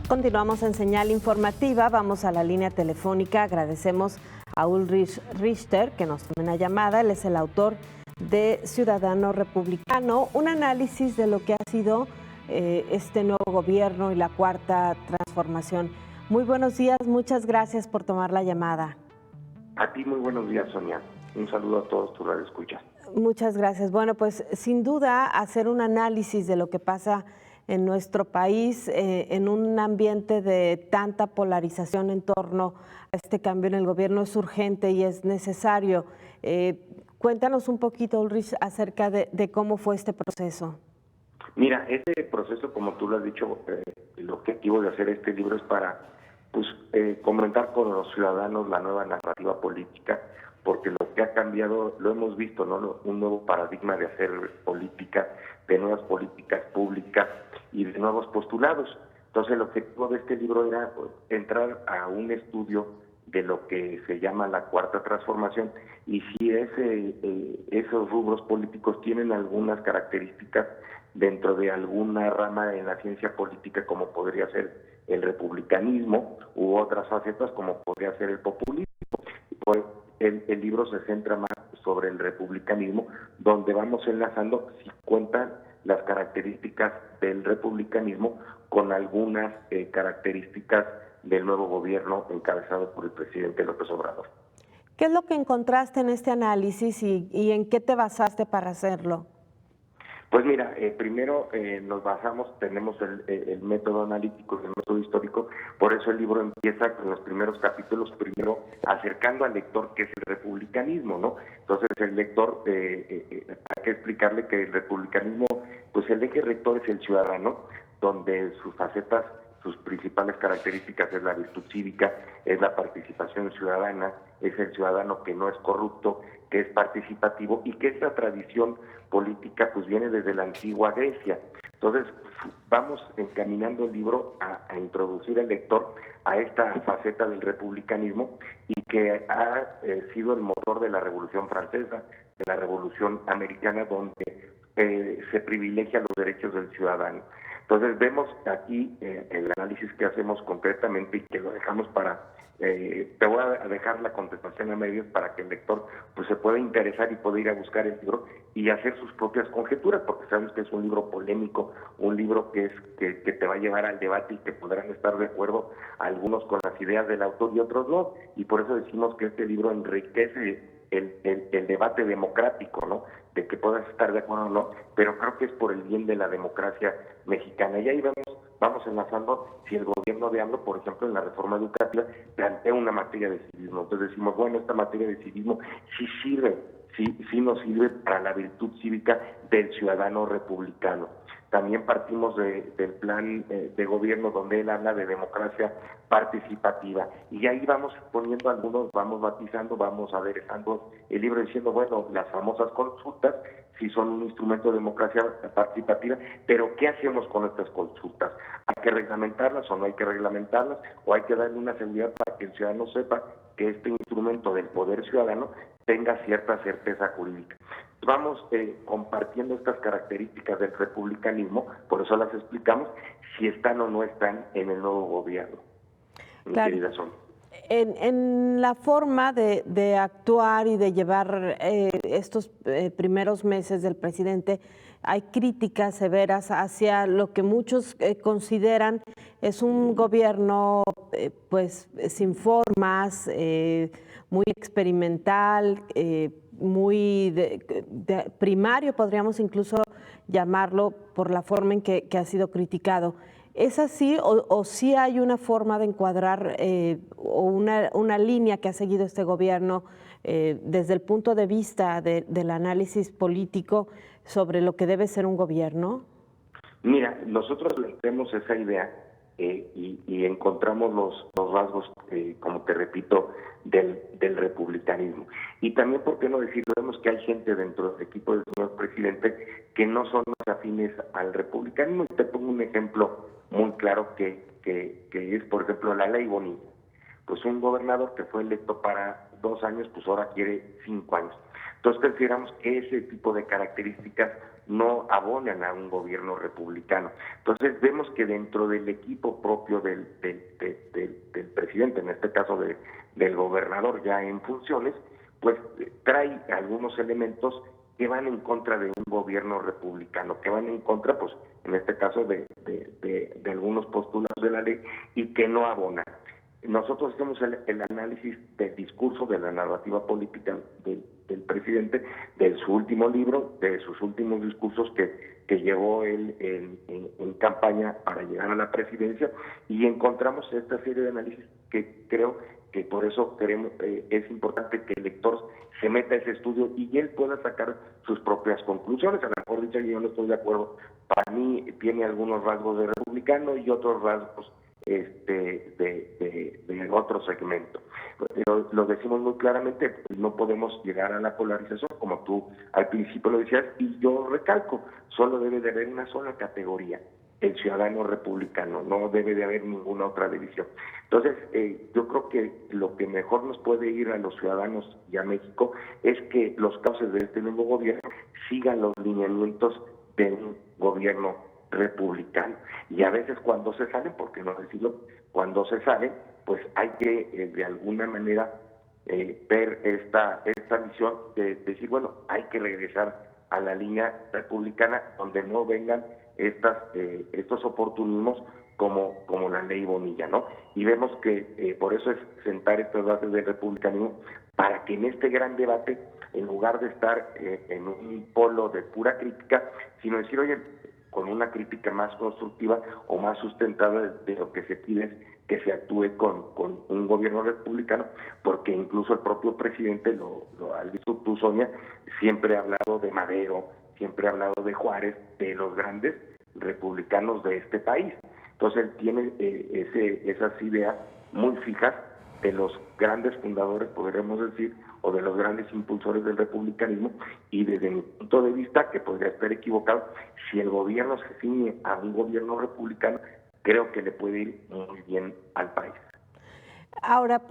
Continuamos en señal informativa, vamos a la línea telefónica. Agradecemos a Ulrich Richter que nos tome una llamada. Él es el autor de Ciudadano Republicano, un análisis de lo que ha sido este nuevo gobierno y la cuarta transformación. Muy buenos días, muchas gracias por tomar la llamada. A ti muy buenos días, Sonia. Un saludo a todos tus radioescuchas. Muchas gracias. Bueno, pues sin duda hacer un análisis de lo que pasa en nuestro país, en un ambiente de tanta polarización en torno a este cambio en el gobierno es urgente y es necesario. Cuéntanos un poquito, Ulrich, acerca de cómo fue este proceso. Mira, este proceso, como tú lo has dicho, el objetivo de hacer este libro es para comentar con los ciudadanos la nueva narrativa política, porque lo que ha cambiado, lo hemos visto, ¿no? Un nuevo paradigma de hacer política, de nuevas políticas públicas y de nuevos postulados. Entonces el objetivo de este libro era entrar a un estudio de lo que se llama la cuarta transformación y si esos rubros políticos tienen algunas características dentro de alguna rama en la ciencia política, como podría ser el republicanismo u otras facetas como podría ser el populismo. Pues el libro se centra más sobre el republicanismo, donde vamos enlazando si cuentan las características del republicanismo con algunas características del nuevo gobierno encabezado por el presidente López Obrador. ¿Qué es lo que encontraste en este análisis y en qué te basaste para hacerlo? Pues mira, primero nos basamos, tenemos el método analítico, el método histórico, por eso el libro empieza con los primeros capítulos, primero acercando al lector qué es el republicanismo, ¿no? Entonces el lector, hay que explicarle que el republicanismo, pues el eje rector es el ciudadano, donde sus facetas, sus principales características es la virtud cívica, es la participación ciudadana, es el ciudadano que no es corrupto, que es participativo y que esta tradición política pues viene desde la antigua Grecia. Entonces vamos encaminando el libro a introducir al lector a esta faceta del republicanismo y que ha sido el motor de la Revolución Francesa, de la Revolución Americana, donde se privilegia los derechos del ciudadano. Entonces vemos aquí el análisis que hacemos concretamente y que lo dejamos para, te voy a dejar la contestación a medios para que el lector pues se pueda interesar y pueda ir a buscar el libro y hacer sus propias conjeturas, porque sabemos que es un libro polémico, un libro que te va a llevar al debate y que podrán estar de acuerdo algunos con las ideas del autor y otros no, y por eso decimos que este libro enriquece el debate democrático, ¿no? De que puedas estar de acuerdo o no, pero creo que es por el bien de la democracia mexicana. Y ahí vamos enlazando si el gobierno de AMLO, por ejemplo, en la reforma educativa, plantea una materia de civismo. Entonces decimos, bueno, esta materia de civismo sí sirve, sí nos sirve para la virtud cívica del ciudadano republicano. También partimos del plan de gobierno donde él habla de democracia participativa y ahí vamos poniendo algunos, vamos batizando, vamos aderezando el libro diciendo, bueno, las famosas consultas sí son un instrumento de democracia participativa, pero ¿qué hacemos con estas consultas? ¿Hay que reglamentarlas o no hay que reglamentarlas? ¿O hay que darle una seguridad para que el ciudadano sepa que este instrumento del poder ciudadano tenga cierta certeza jurídica? Vamos compartiendo estas características del republicanismo, por eso las explicamos, si están o no están en el nuevo gobierno. Claro. Mi querida Sonia. En la forma de actuar y de llevar estos primeros meses del presidente, hay críticas severas hacia lo que muchos consideran es un gobierno pues sin formas, muy experimental, muy primario, podríamos incluso llamarlo por la forma en que ha sido criticado. ¿Es así o sí hay una forma de encuadrar o una línea que ha seguido este gobierno desde el punto de vista del análisis político sobre lo que debe ser un gobierno? Mira, nosotros tenemos esa idea y encontramos los rasgos, como te repito, del republicanismo. Y también, ¿por qué no decirlo? Vemos que hay gente dentro del equipo del señor presidente que no son más afines al republicanismo. Y te pongo un ejemplo muy claro que es, por ejemplo, la ley Bonilla. Pues un gobernador que fue electo para 2 años, pues ahora quiere 5 años. Entonces consideramos que ese tipo de características no abonan a un gobierno republicano. Entonces vemos que dentro del equipo propio del presidente, en este caso del gobernador ya en funciones, pues trae algunos elementos que van en contra de un gobierno republicano, que van en contra, pues en este caso, de algunos postulados de la ley y que no abonan. Nosotros hacemos el análisis del discurso, de la narrativa política del presidente, de su último libro, de sus últimos discursos que llevó él en campaña para llegar a la presidencia, y encontramos esta serie de análisis que creo que por eso queremos, es importante que el lector se meta a ese estudio y él pueda sacar sus propias conclusiones. A lo mejor dicho, yo no estoy de acuerdo, para mí tiene algunos rasgos de republicano y otros rasgos de otro segmento. Lo decimos muy claramente, pues no podemos llegar a la polarización, como tú al principio lo decías, y yo recalco, solo debe de haber una sola categoría, el ciudadano republicano, no debe de haber ninguna otra división. Entonces, yo creo que lo que mejor nos puede ir a los ciudadanos y a México es que los cauces de este nuevo gobierno sigan los lineamientos de un gobierno republicano. Y a veces cuando se salen, por qué no decirlo, cuando se salen, pues hay que de alguna manera ver esta visión de decir, bueno, hay que regresar a la línea republicana donde no vengan estos oportunismos como la ley Bonilla, ¿no? Y vemos que por eso es sentar estas bases del republicanismo para que en este gran debate, en lugar de estar en un polo de pura crítica, sino decir, oye, con una crítica más constructiva o más sustentada de lo que se pide es que se actúe con un gobierno republicano, porque incluso el propio presidente, lo has visto tú, Sonia, siempre ha hablado de Madero, siempre ha hablado de Juárez, de los grandes republicanos de este país. Entonces él tiene esas ideas muy fijas de los grandes fundadores, podríamos decir, o de los grandes impulsores del republicanismo, y desde mi punto de vista, que podría estar equivocado, si el gobierno se ciñe a un gobierno republicano, creo que le puede ir muy bien al país. Ahora,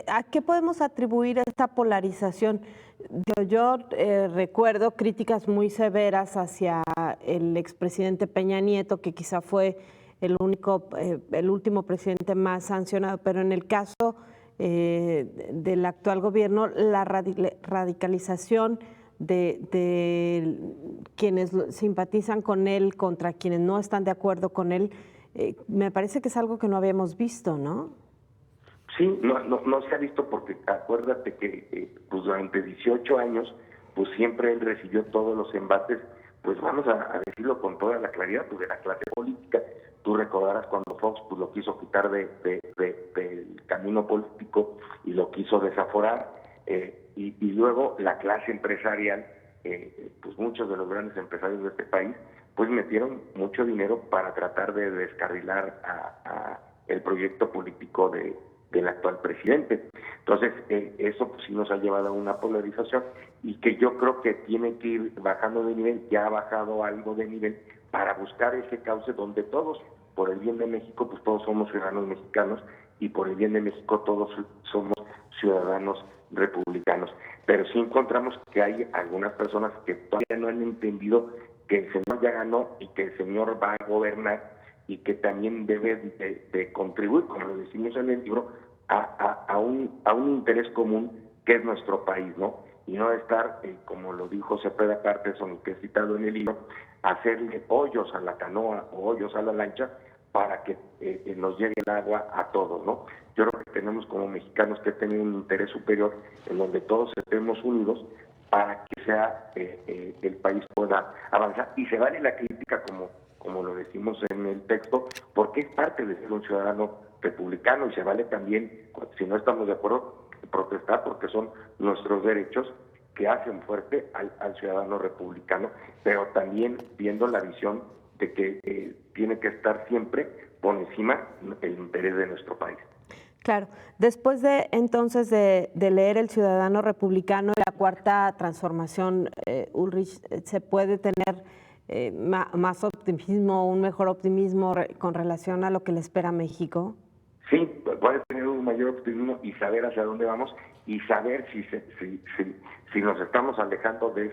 ¿a qué podemos atribuir esta polarización? Yo recuerdo críticas muy severas hacia el expresidente Peña Nieto, que quizá fue el último presidente más sancionado, pero en el caso del actual gobierno, la radicalización de quienes simpatizan con él contra quienes no están de acuerdo con él, me parece que es algo que no habíamos visto, ¿no? Sí, no se ha visto porque acuérdate que pues durante 18 años pues siempre él recibió todos los embates, pues vamos a decirlo con toda la claridad, pues de la clase política. Tú recordarás cuando Fox pues lo quiso quitar del camino político y lo quiso desaforar, y luego la clase empresarial, pues muchos de los grandes empresarios de este país pues metieron mucho dinero para tratar de descarrilar a el proyecto político del actual presidente. Entonces, eso pues sí nos ha llevado a una polarización y que yo creo que tiene que ir bajando de nivel, ya ha bajado algo de nivel, para buscar ese cauce donde todos, por el bien de México, pues todos somos ciudadanos mexicanos y por el bien de México todos somos ciudadanos republicanos. Pero sí encontramos que hay algunas personas que todavía no han entendido que el señor ya ganó y que el señor va a gobernar y que también debe de contribuir, como lo decimos en el libro, a un interés común que es nuestro país, ¿no? Y no estar, como lo dijo Cepeda Patterson, que he citado en el libro, hacerle hoyos a la canoa o hoyos a la lancha para que nos llegue el agua a todos, ¿no? Yo creo que tenemos como mexicanos que tener un interés superior en donde todos estemos unidos para que sea el país pueda avanzar. Y se vale la crítica como lo decimos en el texto, porque es parte de ser un ciudadano republicano y se vale también, si no estamos de acuerdo, protestar porque son nuestros derechos que hacen fuerte al ciudadano republicano, pero también viendo la visión de que tiene que estar siempre por encima el interés de nuestro país. Claro. Después entonces de leer El Ciudadano Republicano y la Cuarta Transformación, Ulrich, ¿se puede tener más optimismo, un mejor optimismo con relación a lo que le espera a México? Sí, puede tener un mayor optimismo y saber hacia dónde vamos y saber si nos estamos alejando de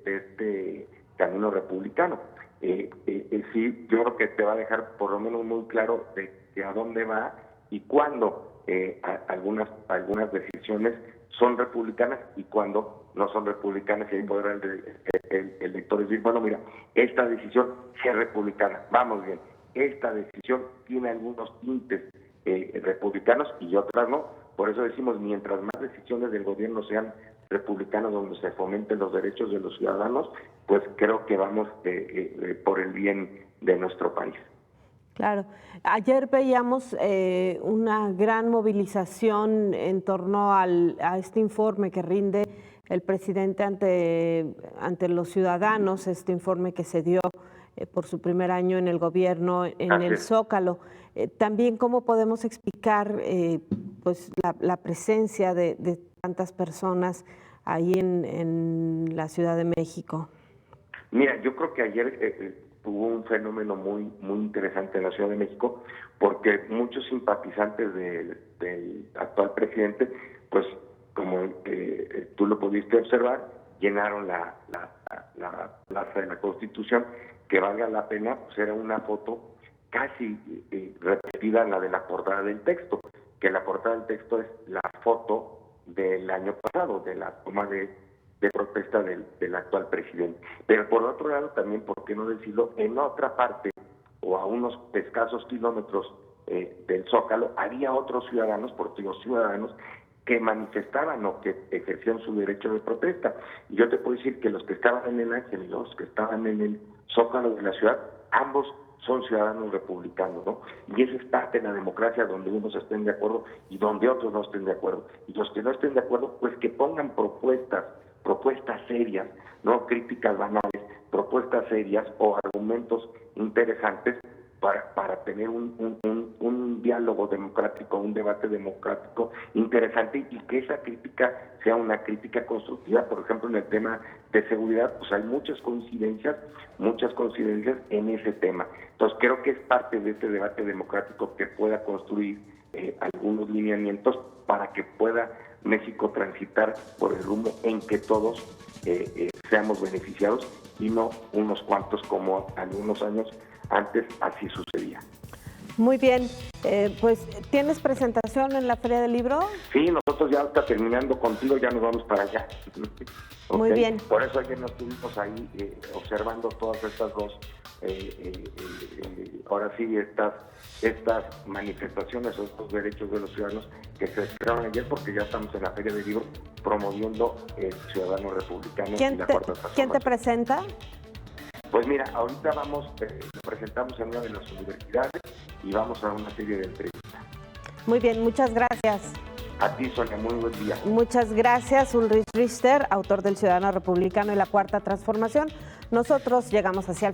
este camino republicano. Sí, yo creo que te va a dejar por lo menos muy claro de a dónde va y cuándo algunas decisiones son republicanas y cuándo no son republicanas, y ahí podrá el lector decir, bueno, mira, esta decisión sí es republicana, vamos bien, esta decisión tiene algunos tintes republicanos y otras no. Por eso decimos, mientras más decisiones del gobierno sean republicanos, donde se fomenten los derechos de los ciudadanos, pues creo que vamos por el bien de nuestro país. Claro. Ayer veíamos una gran movilización en torno a este informe que rinde el presidente ante los ciudadanos, este informe que se dio por su primer año en el gobierno en el Zócalo. También, ¿cómo podemos explicar pues la presencia de tantas personas ahí en la Ciudad de México? Mira, yo creo que ayer hubo un fenómeno muy interesante en la Ciudad de México, porque muchos simpatizantes del actual presidente, pues como tú lo pudiste observar, llenaron la Plaza de la Constitución, que valga la pena, pues era una foto casi repetida a la de la portada del texto, que la portada del texto es la foto del año pasado, de la toma de protesta del actual presidente. Pero por otro lado también, ¿por qué no decirlo? En otra parte, o a unos escasos kilómetros del Zócalo, había otros ciudadanos, porque digo ciudadanos, que manifestaban o que ejercían su derecho de protesta. Y yo te puedo decir que los que estaban en el Ángel y los que estaban en el Zócalo de la ciudad, ambos son ciudadanos republicanos, ¿no? Y esa es parte de la democracia, donde unos estén de acuerdo y donde otros no estén de acuerdo. Y los que no estén de acuerdo, pues que pongan propuestas serias, no críticas banales, propuestas serias o argumentos interesantes para tener un diálogo democrático, un debate democrático interesante, y que esa crítica sea una crítica constructiva. Por ejemplo, en el tema de seguridad, pues hay muchas coincidencias en ese tema. Entonces creo que es parte de este debate democrático que pueda construir algunos lineamientos para que pueda México transitar por el rumbo en que todos seamos beneficiados y no unos cuantos como algunos años antes así sucedía. Muy bien, pues ¿tienes presentación en la Feria del Libro? Sí, nosotros ya está terminando contigo, ya nos vamos para allá. Okay. Muy bien. Por eso ayer nos estuvimos ahí observando todas estas dos, ahora sí, estas manifestaciones, estos derechos de los ciudadanos que se esperaban ayer, porque ya estamos en la Feria del Libro promoviendo el ciudadano republicano. ¿Quién te presenta? Pues mira, ahorita nos presentamos en una de las universidades y vamos a una serie de entrevistas. Muy bien, muchas gracias. A ti, Sonia, muy buen día. Muchas gracias, Ulrich Richter, autor del Ciudadano Republicano y la Cuarta Transformación. Nosotros llegamos hacia el final.